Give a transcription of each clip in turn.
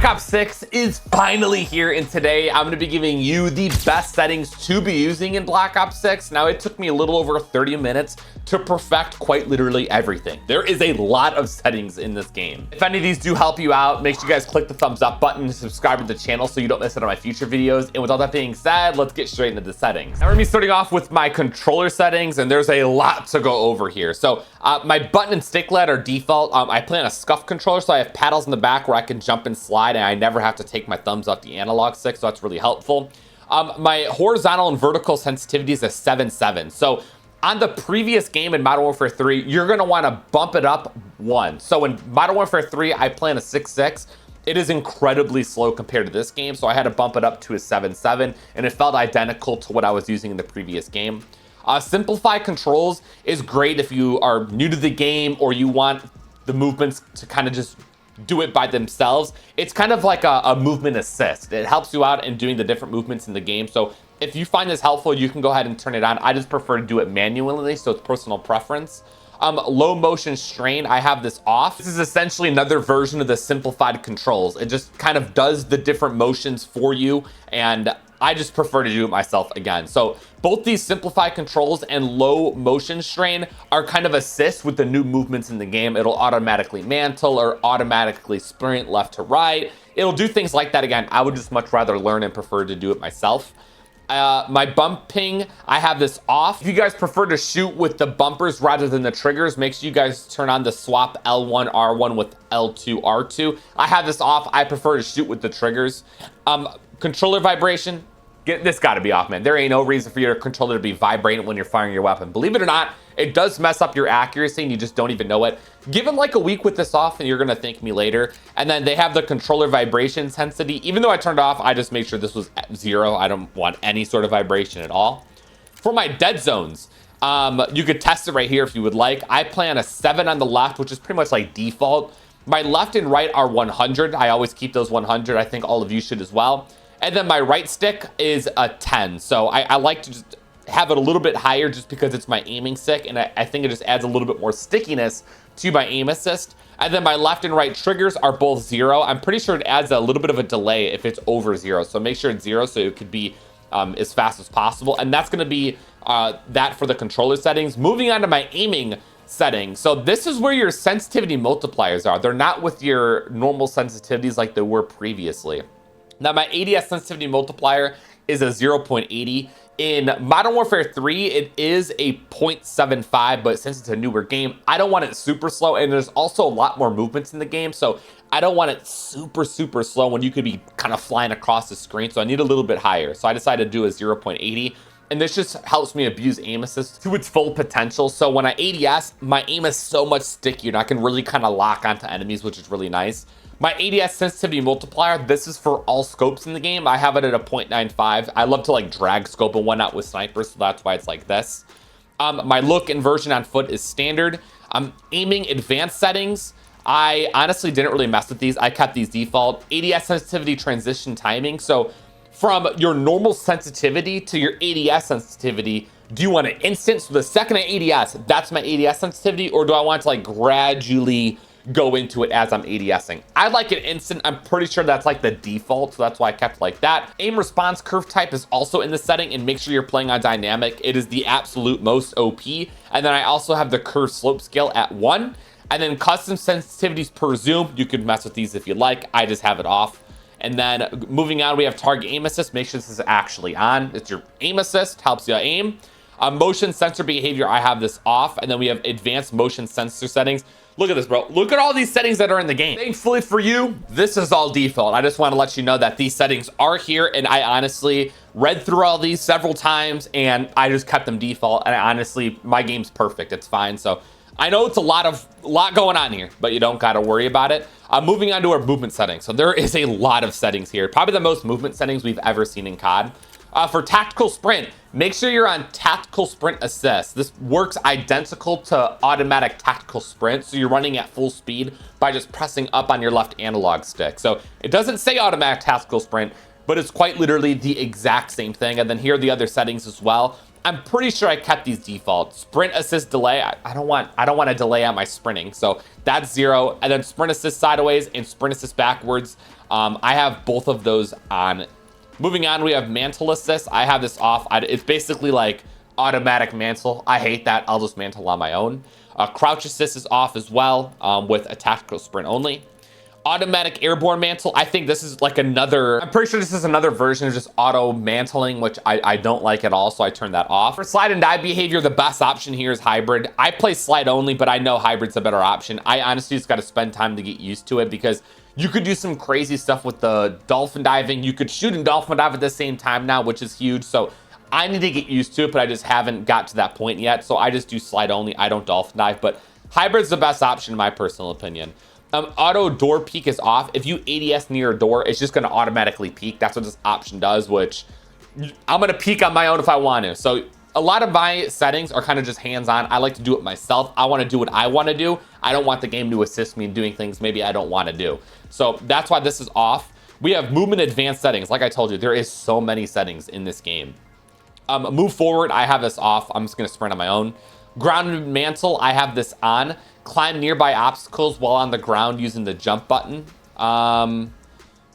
Ops 6 is finally here, and today I'm going to be giving you the best settings to be using in Black Ops 6. Now, it took me a little over 30 minutes to perfect quite literally everything. There is a lot of settings in this game. If any of these do help you out, make sure you guys click the thumbs up button and subscribe to the channel so you don't miss out on my future videos. And with all that being said, let's get straight into the settings. Now, we're going to be starting off with my controller settings, and there's a lot to go over here. So my button and stick LED are default. I play on a scuff controller, so I have paddles in the back where I can jump and slide, and I never have to take my thumbs off the analog stick, so that's really helpful. My horizontal and vertical sensitivity is a 7.7. So on the previous game in Modern Warfare 3, you're going to want to bump it up one. So in Modern Warfare 3, I play on a 6.6. It is incredibly slow compared to this game, so I had to bump it up to a 7.7, and it felt identical to what I was using in the previous game. Simplify controls is great if you are new to the game or you want the movements to kind of just do it by themselves. It's kind of like a movement assist. It helps you out in doing the different movements in the game. So if you find this helpful, you can go ahead and turn it on. I just prefer to do it manually, so it's personal preference. Low motion strain, I have this off. This is essentially another version of the simplified controls. It just kind of does the different motions for you, and I just prefer to do it myself again. So both these simplified controls and low motion strain are kind of assists with the new movements in the game. It'll automatically mantle or automatically sprint left to right. It'll do things like that again. I would just much rather learn and prefer to do it myself. My bumping, I have this off. If you guys prefer to shoot with the bumpers rather than the triggers, make sure you guys turn on the swap L1 R1 with L2 R2. I have this off. I prefer to shoot with the triggers. Controller vibration, this got to be off, man. There ain't no reason for your controller to be vibrating when you're firing your weapon. Believe it or not, it does mess up your accuracy and you just don't even know it. Give it like a week with this off and you're gonna thank me later. And then they have the controller vibration intensity. Even though I turned off, I just made sure this was at 0. I don't want any sort of vibration at all. For my dead zones, you could test it right here if you would like. I play on a 7 on the left, which is pretty much like default. My left and right are 100. I always keep those 100. I think all of you should as well. And then my right stick is a 10. So I like to just have it a little bit higher just because it's my aiming stick, and I think it just adds a little bit more stickiness to my aim assist. And then my left and right triggers are both 0. I'm pretty sure it adds a little bit of a delay if it's over 0. So make sure it's 0 so it could be as fast as possible. And that's going to be that for the controller settings. Moving on to my aiming settings. So this is where your sensitivity multipliers are. They're not with your normal sensitivities like they were previously. Now, my ADS sensitivity multiplier is a 0.80. In Modern Warfare 3, it is a 0.75, but since it's a newer game, I don't want it super slow, and there's also a lot more movements in the game, so I don't want it super slow when you could be kind of flying across the screen, so I need a little bit higher. So I decided to do a 0.80, and this just helps me abuse aim assist to its full potential. So when I ADS, my aim is so much stickier, and I can really kind of lock onto enemies, which is really nice. My ADS sensitivity multiplier, this is for all scopes in the game. I have it at a 0.95. I love to like drag scope and whatnot with snipers, so that's why it's like this. My look inversion on foot is standard. Aiming advanced settings, I honestly didn't really mess with these. I kept these default. ADS sensitivity transition timing. So from your normal sensitivity to your ADS sensitivity, do you want it instant? So the second I ADS, that's my ADS sensitivity, or do I want to like gradually go into it as I'm ADSing? I like it instant. I'm pretty sure that's like the default, so that's why I kept it like that. Aim response curve type is also in the setting, and make sure you're playing on dynamic. It is the absolute most OP. And then I also have the curve slope scale at 1. And then custom sensitivities per zoom. You could mess with these if you like. I just have it off. And then moving on, we have target aim assist. Make sure this is actually on. It's your aim assist, helps you aim. Motion sensor behavior, I have this off. And then we have advanced motion sensor settings. Look at this, bro. Look at all these settings that are in the game. Thankfully for you, this is all default. I just want to let you know that these settings are here, and I honestly read through all these several times, and I just kept them default. And honestly, my game's perfect. It's fine. So I know it's a lot going on here, but you don't got to worry about it. Moving on to our movement settings. So there is a lot of settings here. Probably the most movement settings we've ever seen in COD. For tactical sprint, make sure you're on tactical sprint assist. This works identical to automatic tactical sprint, so you're running at full speed by just pressing up on your left analog stick. So it doesn't say automatic tactical sprint, but it's quite literally the exact same thing. And then here are the other settings as well. I'm pretty sure I kept these default. Sprint assist delay, I don't want a delay on my sprinting, so that's 0. And then sprint assist sideways and sprint assist backwards. I have both of those on. Moving on, we have mantle assist. I have this off. It's basically like automatic mantle. I hate that. I'll just mantle on my own. Crouch assist is off as well, with a tactical sprint only. Automatic airborne mantle. I think this is like another, I'm pretty sure this is another version of just auto mantling, which I don't like at all, so I turned that off. For slide and dive behavior, the best option here is hybrid. I play slide only, but I know hybrid's a better option. I honestly just got to spend time to get used to it, because you could do some crazy stuff with the dolphin diving. You could shoot and dolphin dive at the same time now, which is huge. So I need to get used to it, but I just haven't got to that point yet. So I just do slide only. I don't dolphin dive, but hybrid's the best option in my personal opinion. Auto door peek is off. If you ADS near a door, it's just going to automatically peek. That's what this option does, which I'm going to peek on my own if I want to. So a lot of my settings are kind of just hands-on. I like to do it myself. I want to do what I want to do. I don't want the game to assist me in doing things maybe I don't want to do. So that's why this is off. We have movement advanced settings. Like I told you, there is so many settings in this game. Move forward, I have this off. I'm just going to sprint on my own. Ground mantle, I have this on. Climb nearby obstacles while on the ground using the jump button. I'm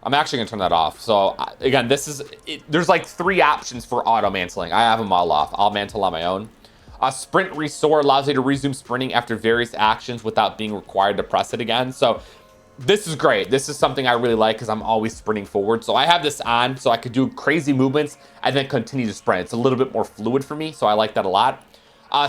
actually gonna turn that off. So again, there's like 3 options for auto mantling. I have them all off. I'll mantle on my own. Sprint restore allows you to resume sprinting after various actions without being required to press it again. So this is great. This is something I really like because I'm always sprinting forward. So I have this on so I could do crazy movements and then continue to sprint. It's a little bit more fluid for me, so I like that a lot.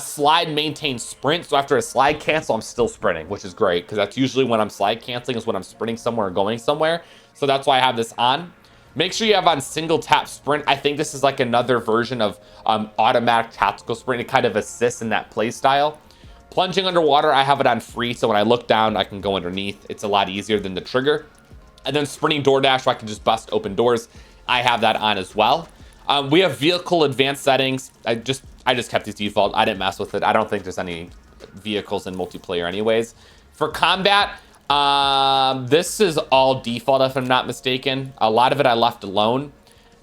Slide maintain sprint. So after a slide cancel, I'm still sprinting, which is great because that's usually when I'm slide canceling is when I'm sprinting somewhere or going somewhere. So that's why I have this on. Make sure you have on single tap sprint. I think this is like another version of automatic tactical sprint. It kind of assists in that play style. Plunging underwater, I have it on free. So when I look down, I can go underneath. It's a lot easier than the trigger. And then sprinting door dash, so I can just bust open doors. I have that on as well. We have vehicle advanced settings. I just kept these default. I didn't mess with it. I don't think there's any vehicles in multiplayer anyways. For combat, this is all default if I'm not mistaken. A lot of it I left alone.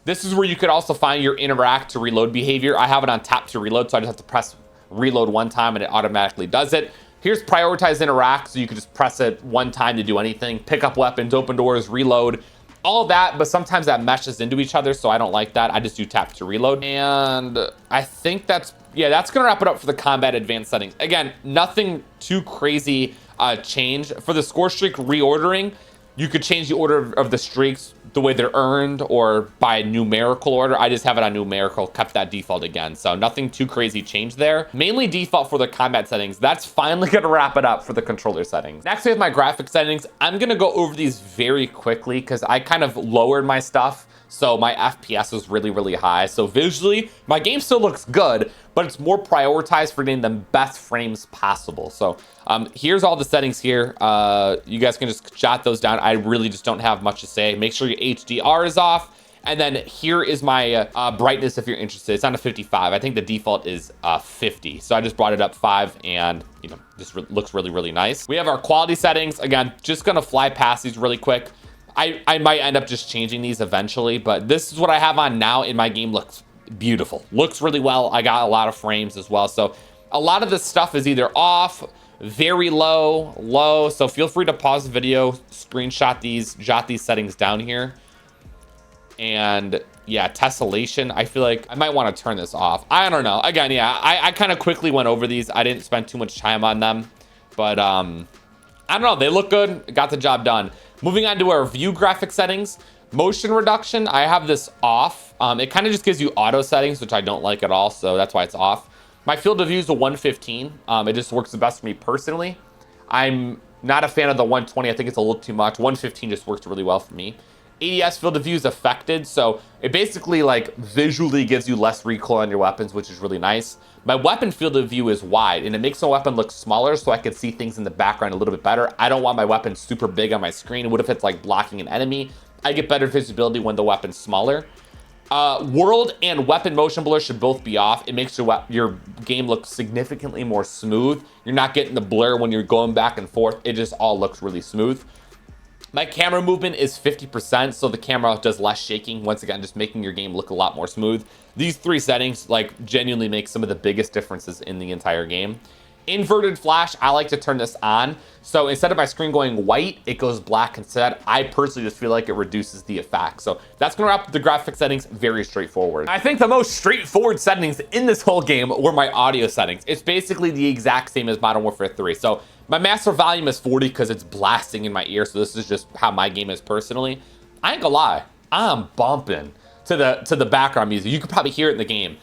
This is where you could also find your interact to reload behavior. I have it on tap to reload, so I just have to press reload one time and it automatically does it. Here's prioritize interact, so you can just press it one time to do anything. Pick up weapons, open doors, reload. All of that, but sometimes that meshes into each other, so I don't like that. I just do tap to reload. And I think that's gonna wrap it up for the combat advanced settings. Again, nothing too crazy change. For the score streak reordering, you could change the order of the streaks the way they're earned or by numerical order. I just have it on numerical, kept that default again. So nothing too crazy changed there. Mainly default for the combat settings. That's finally gonna wrap it up for the controller settings. Next we have my graphic settings. I'm gonna go over these very quickly because I kind of lowered my stuff. So my FPS was really, really high. So visually, my game still looks good, but it's more prioritized for getting the best frames possible. So here's all the settings here. You guys can just jot those down. I really just don't have much to say. Make sure your HDR is off. And then here is my brightness if you're interested. It's on a 55. I think the default is 50. So I just brought it up 5 and this looks really, really nice. We have our quality settings. Again, just gonna fly past these really quick. I might end up just changing these eventually, but this is what I have on now, and my game looks beautiful. Looks really well. I got a lot of frames as well. So a lot of this stuff is either off, very low, low. So feel free to pause the video, screenshot these, jot these settings down here. And yeah, tessellation, I feel like I might want to turn this off. I don't know. Again, yeah, I kind of quickly went over these. I didn't spend too much time on them, but I don't know. They look good. Got the job done. Moving on to our view graphic settings. Motion reduction, I have this off. It kind of just gives you auto settings, which I don't like at all, so that's why it's off. My field of view is a 115. It just works the best for me personally. I'm not a fan of the 120. I think it's a little too much. 115 just works really well for me. ADS field of view is affected, so it basically like visually gives you less recoil on your weapons, which is really nice. My weapon field of view is wide, and it makes my weapon look smaller so I can see things in the background a little bit better. I don't want my weapon super big on my screen. What if it's like blocking an enemy? I get better visibility when the weapon's smaller. World and weapon motion blur should both be off. It makes your game look significantly more smooth. You're not getting the blur when you're going back and forth. It just all looks really smooth. My camera movement is 50%, so the camera does less shaking. Once again, just making your game look a lot more smooth. These 3 settings like genuinely make some of the biggest differences in the entire game. Inverted flash, I like to turn this on. So instead of my screen going white, it goes black instead. I personally just feel like it reduces the effect. So that's gonna wrap up the graphic settings, very straightforward. I think the most straightforward settings in this whole game were my audio settings. It's basically the exact same as Modern Warfare 3. So my master volume is 40 because it's blasting in my ear. So this is just how my game is personally. I ain't gonna lie, I'm bumping to the background music. You could probably hear it in the game.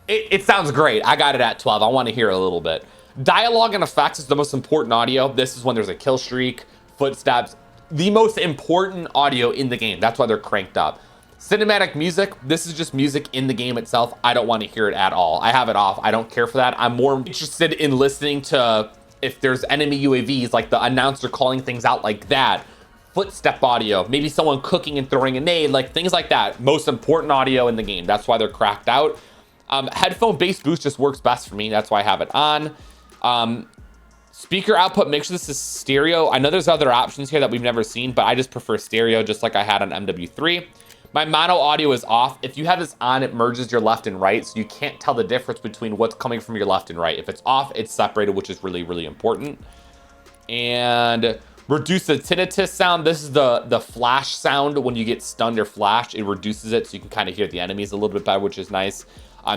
It sounds great. I got it at 12. I want to hear it a little bit. Dialogue and effects is the most important audio. This is when there's a kill streak, footsteps, the most important audio in the game. That's why they're cranked up. Cinematic music, this is just music in the game itself. I don't want to hear it at all. I have it off. I don't care for that. I'm more interested in listening to if there's enemy UAVs, like the announcer calling things out like that. Footstep audio, maybe someone cooking and throwing a nade, like things like that. Most important audio in the game. That's why they're cracked out. Headphone bass boost just works best for me. That's why I have it on. Speaker output, make sure this is stereo. I know there's other options here that we've never seen, but I just prefer stereo, just like I had on MW3. My mono audio is off. If you have this on, it merges your left and right, so you can't tell the difference between what's coming from your left and right. If it's off, it's separated, which is really, really important. And reduce the tinnitus sound. This is the flash sound when you get stunned or flashed. It reduces it so you can kind of hear the enemies a little bit better, which is nice.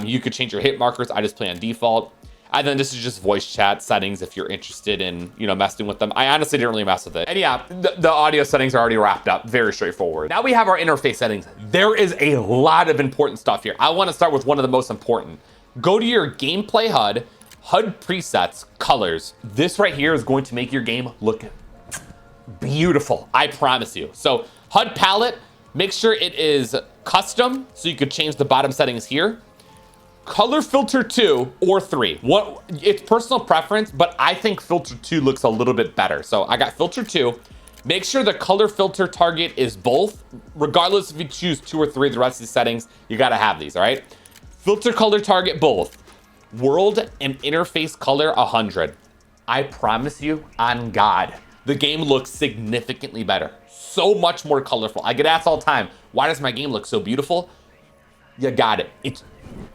You could change your hit markers. I just play on default. And then this is just voice chat settings if you're interested in, you know, messing with them. I honestly didn't really mess with it. And yeah, the audio settings are already wrapped up. Very straightforward. Now we have our interface settings. There is a lot of important stuff here. I want to start with one of the most important. Go to your gameplay HUD, HUD presets, colors. This right here is going to make your game look beautiful. I promise you. So HUD palette, make sure it is custom. So you could change the bottom settings here. Color filter 2 or 3. It's personal preference, but I think filter 2 looks a little bit better. So I got filter 2. Make sure the color filter target is both. Regardless if you choose 2 or 3, the rest of the settings, you gotta have these, all right? Filter color target both. World and interface color 100. I promise you, on God, the game looks significantly better. So much more colorful. I get asked all the time, why does my game look so beautiful? You got it.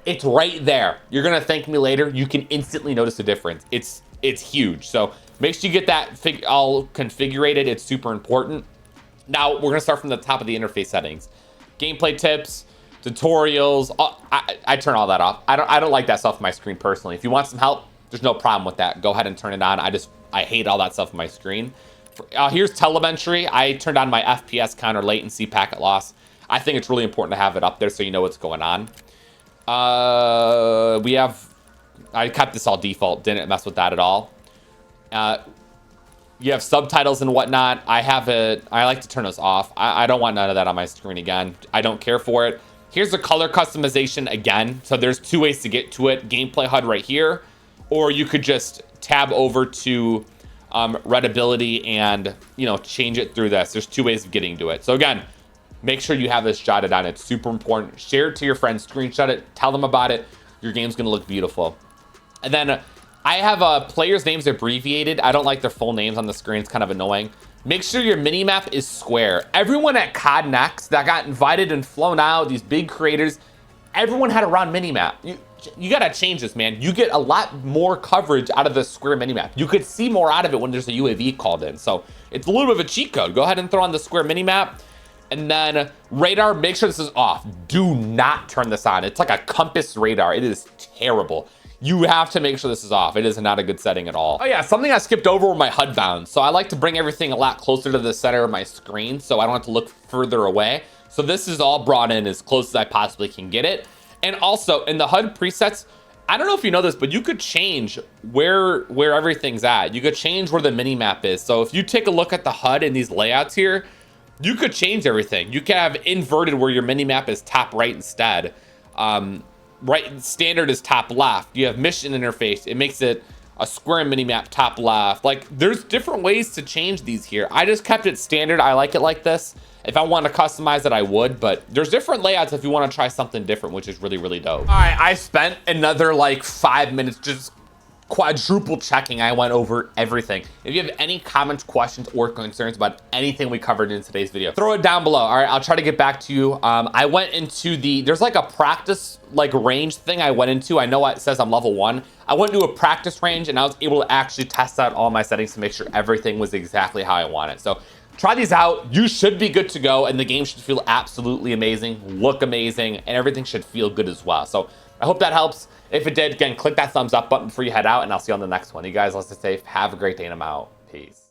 It's right there. You're gonna thank me later. You can instantly notice the difference. It's huge. So make sure you get that all configured. It's super important. Now we're gonna start from the top of the interface settings. Gameplay tips, tutorials. I turn all that off. I don't like that stuff on my screen personally. If you want some help, there's no problem with that. Go ahead and turn it on. I hate all that stuff on my screen. Here's telemetry. I turned on my FPS counter, latency, packet loss. I think it's really important to have it up there so you know what's going on. I kept this all default, didn't mess with that at all. You have subtitles and whatnot. I like to turn those off. I don't want none of that on my screen again. I don't care for it. Here's the color customization again. So there's 2 ways to get to it. Gameplay HUD right here, or you could just tab over to readability and, you know, change it through this. There's 2 ways of getting to it. So again, make sure you have this jotted down. It's super important. Share it to your friends, screenshot it, tell them about it. Your game's gonna look beautiful. And then I have players' names abbreviated. I don't like their full names on the screen. It's kind of annoying. Make sure your mini-map is square. Everyone at COD Next that got invited and flown out, these big creators, everyone had a round mini-map. You gotta change this, man. You get a lot more coverage out of the square mini-map. You could see more out of it when there's a UAV called in. So it's a little bit of a cheat code. Go ahead and throw on the square mini-map. And then radar, make sure this is off. Do not turn this on. It's like a compass radar. It is terrible. You have to make sure this is off. It is not a good setting at all. Oh yeah, something I skipped over were my HUD bounds. So I like to bring everything a lot closer to the center of my screen so I don't have to look further away. So this is all brought in as close as I possibly can get it. And also in the HUD presets, I don't know if you know this, but you could change where everything's at. You could change where the mini map is. So if you take a look at the HUD in these layouts here, you could change everything. You can have inverted where your mini map is top right instead. Right standard is top left. You have mission interface. It makes it a square mini map top left. Like there's different ways to change these here. I just kept it standard. I like it like this. If I want to customize it, I would, but there's different layouts if you want to try something different, which is really, really dope. All right, I spent another like 5 minutes just quadruple checking. I went over everything. If you have any comments, questions, or concerns about anything we covered in today's video, throw it down below. All right, I'll try to get back to you. I went into there's like a practice like range thing I went into. I know it says I'm level 1. I went into a practice range and I was able to actually test out all my settings to make sure everything was exactly how I want it. So try these out. You should be good to go, and the game should feel absolutely amazing, look amazing, and everything should feel good as well. So I hope that helps. If it did, again, click that thumbs up button before you head out, and I'll see you on the next one. You guys, let's stay safe. Have a great day, and I'm out. Peace.